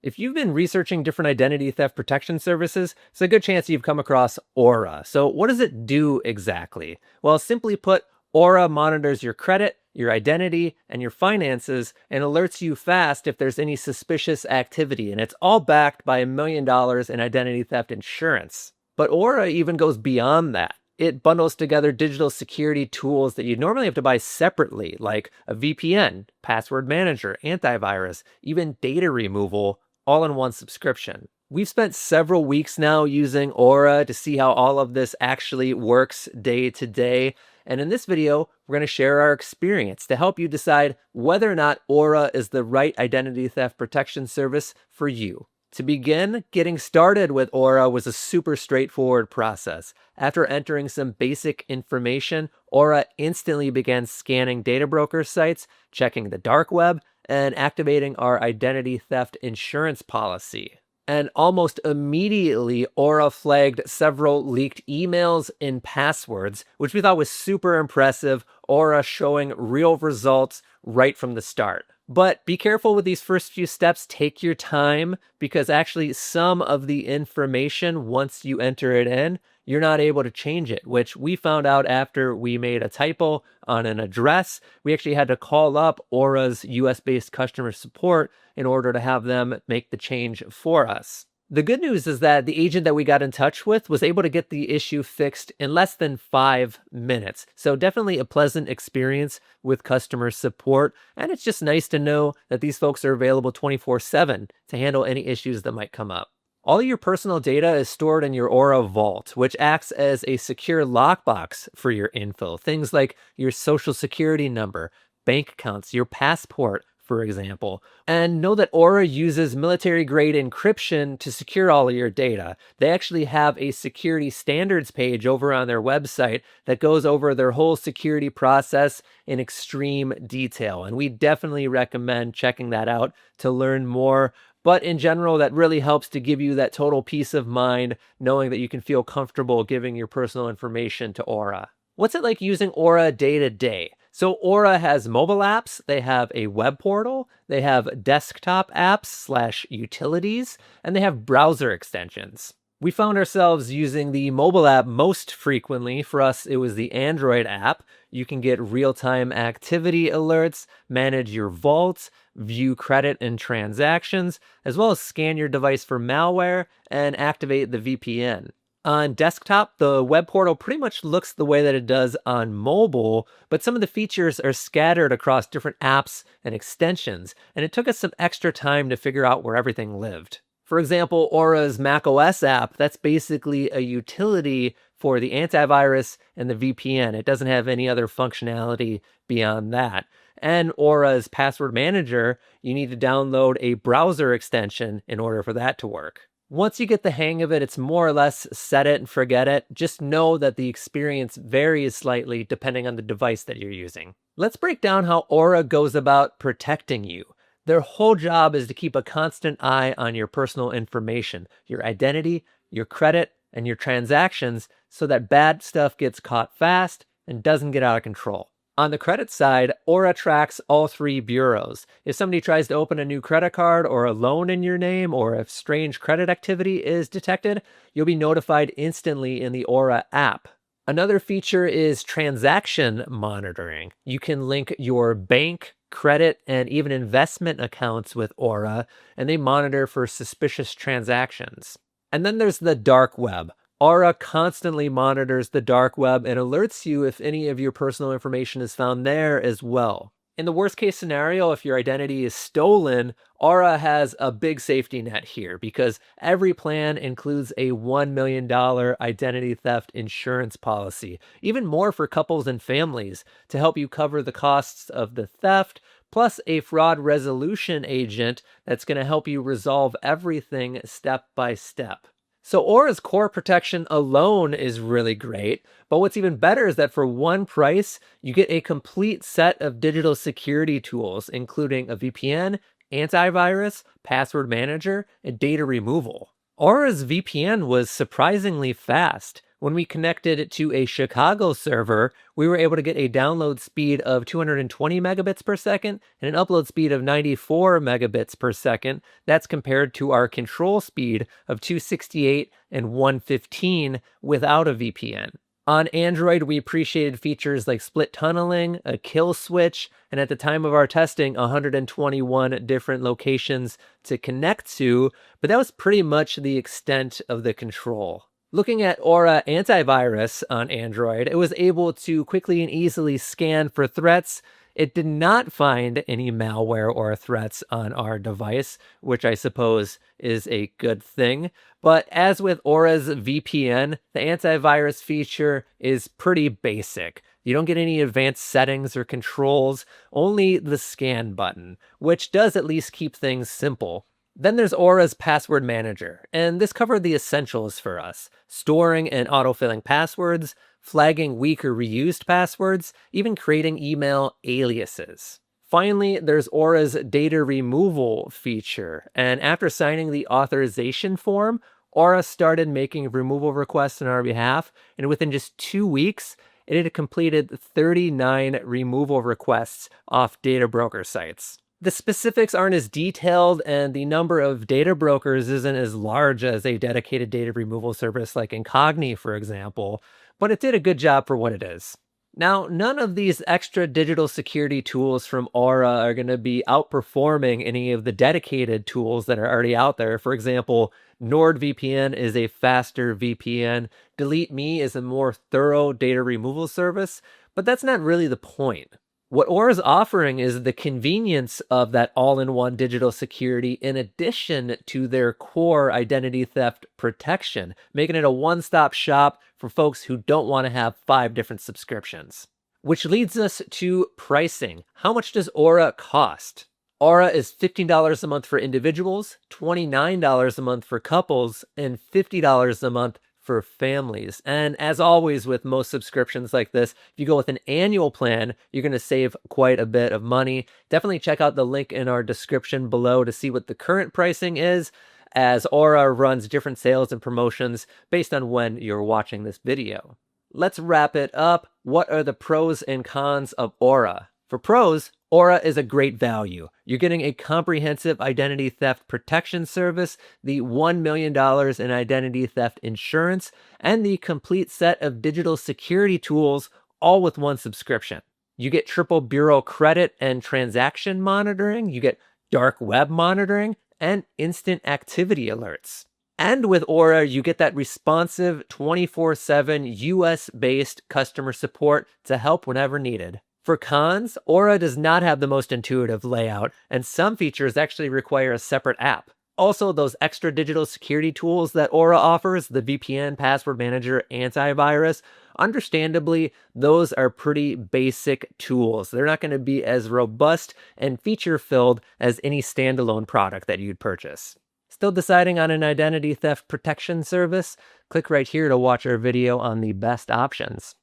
If you've been researching different identity theft protection services, it's a good chance you've come across Aura. So what does it do exactly? Well, simply put, Aura monitors your credit, your identity, and your finances and alerts you fast if there's any suspicious activity. And it's all backed by $1 million in identity theft insurance. But Aura even goes beyond that. It bundles together digital security tools that you'd normally have to buy separately, like a VPN, password manager, antivirus, even data removal, all in one subscription. We've spent several weeks now using Aura to see how all of this actually works day to day. And in this video, we're going to share our experience to help you decide whether or not Aura is the right identity theft protection service for you. To begin, getting started with Aura was a super straightforward process. After entering some basic information, Aura instantly began scanning data broker sites, checking the dark web, and activating our identity theft insurance policy. And almost immediately, Aura flagged several leaked emails and passwords, which we thought was super impressive. Aura showing real results right from the start. But be careful with these first few steps. Take your time, because actually some of the information, once you enter it in, you're not able to change it, which we found out after we made a typo on an address. We actually had to call up Aura's US-based customer support in order to have them make the change for us. The good news is that the agent that we got in touch with was able to get the issue fixed in less than 5 minutes. So definitely a pleasant experience with customer support. And it's just nice to know that these folks are available 24/7 to handle any issues that might come up. All your personal data is stored in your Aura Vault, which acts as a secure lockbox for your info. Things like your social security number, bank accounts, your passport, for example. And know that Aura uses military-grade encryption to secure all of your data. They actually have a security standards page over on their website that goes over their whole security process in extreme detail. And we definitely recommend checking that out to learn more. But in general, that really helps to give you that total peace of mind, knowing that you can feel comfortable giving your personal information to Aura. What's it like using Aura day to day? So Aura has mobile apps, they have a web portal, they have desktop apps / utilities, and they have browser extensions. We found ourselves using the mobile app most frequently. For us, it was the Android app. You can get real-time activity alerts, manage your vaults, view credit and transactions, as well as scan your device for malware and activate the VPN. On desktop, the web portal pretty much looks the way that it does on mobile, but some of the features are scattered across different apps and extensions, and it took us some extra time to figure out where everything lived. For example, Aura's macOS app, that's basically a utility for the antivirus and the VPN. It doesn't have any other functionality beyond that. And Aura's password manager, you need to download a browser extension in order for that to work. Once you get the hang of it, it's more or less set it and forget it. Just know that the experience varies slightly depending on the device that you're using. Let's break down how Aura goes about protecting you. Their whole job is to keep a constant eye on your personal information, your identity, your credit, and your transactions, so that bad stuff gets caught fast and doesn't get out of control. On the credit side, Aura tracks all 3 bureaus. If somebody tries to open a new credit card or a loan in your name, or if strange credit activity is detected, you'll be notified instantly in the Aura app. Another feature is transaction monitoring. You can link your bank, credit, and even investment accounts with Aura, and they monitor for suspicious transactions. And then there's the dark web. Aura constantly monitors the dark web and alerts you if any of your personal information is found there as well. In the worst case scenario, if your identity is stolen, Aura has a big safety net here, because every plan includes a $1 million identity theft insurance policy, even more for couples and families, to help you cover the costs of the theft, plus a fraud resolution agent that's going to help you resolve everything step by step. So Aura's core protection alone is really great, but what's even better is that for one price, you get a complete set of digital security tools, including a VPN, antivirus, password manager, and data removal. Aura's VPN was surprisingly fast. When we connected to a Chicago server, we were able to get a download speed of 220 megabits per second and an upload speed of 94 megabits per second. That's compared to our control speed of 268 and 115 without a VPN. On Android, we appreciated features like split tunneling, a kill switch, and at the time of our testing, 121 different locations to connect to, but that was pretty much the extent of the control. Looking at Aura Antivirus on Android, it was able to quickly and easily scan for threats. It did not find any malware or threats on our device, which I suppose is a good thing. But as with Aura's VPN, the antivirus feature is pretty basic. You don't get any advanced settings or controls, only the scan button, which does at least keep things simple. Then there's Aura's Password Manager, and this covered the essentials for us: storing and autofilling passwords, flagging weak or reused passwords, even creating email aliases. Finally, there's Aura's data removal feature, and after signing the authorization form, Aura started making removal requests on our behalf, and within just 2 weeks, it had completed 39 removal requests off data broker sites. The specifics aren't as detailed, and the number of data brokers isn't as large as a dedicated data removal service like 𝗙𝗘𝗦, for example, but it did a good job for what it is. Now, none of these extra digital security tools from Aura are going to be outperforming any of the dedicated tools that are already out there. For example, NordVPN is a faster VPN. 𝗙𝗓𝗏 is a more thorough data removal service, but that's not really the point. What Aura's offering is the convenience of that all-in-one digital security in addition to their core identity theft protection, making it a one-stop shop for folks who don't want to have 5 different subscriptions. Which leads us to pricing. How much does Aura cost? Aura is $15 a month for individuals, $29 a month for couples, and $50 a month for families. And as always with most subscriptions like this, if you go with an annual plan, you're going to save quite a bit of money. Definitely check out the link in our description below to see what the current pricing is, as Aura runs different sales and promotions based on when you're watching this video. Let's wrap it up. What are the pros and cons of Aura? For pros, Aura is a great value. You're getting a comprehensive identity theft protection service, the $1 million in identity theft insurance, and the complete set of digital security tools, all with one subscription. You get triple bureau credit and transaction monitoring, you get dark web monitoring, and instant activity alerts. And with Aura, you get that responsive 24/7 US-based customer support to help whenever needed. For cons, Aura does not have the most intuitive layout, and some features actually require a separate app. Also, those extra digital security tools that Aura offers, the VPN, Password Manager, Antivirus, understandably, those are pretty basic tools. They're not going to be as robust and feature-filled as any standalone product that you'd purchase. Still deciding on an identity theft protection service? Click right here to watch our video on the best options.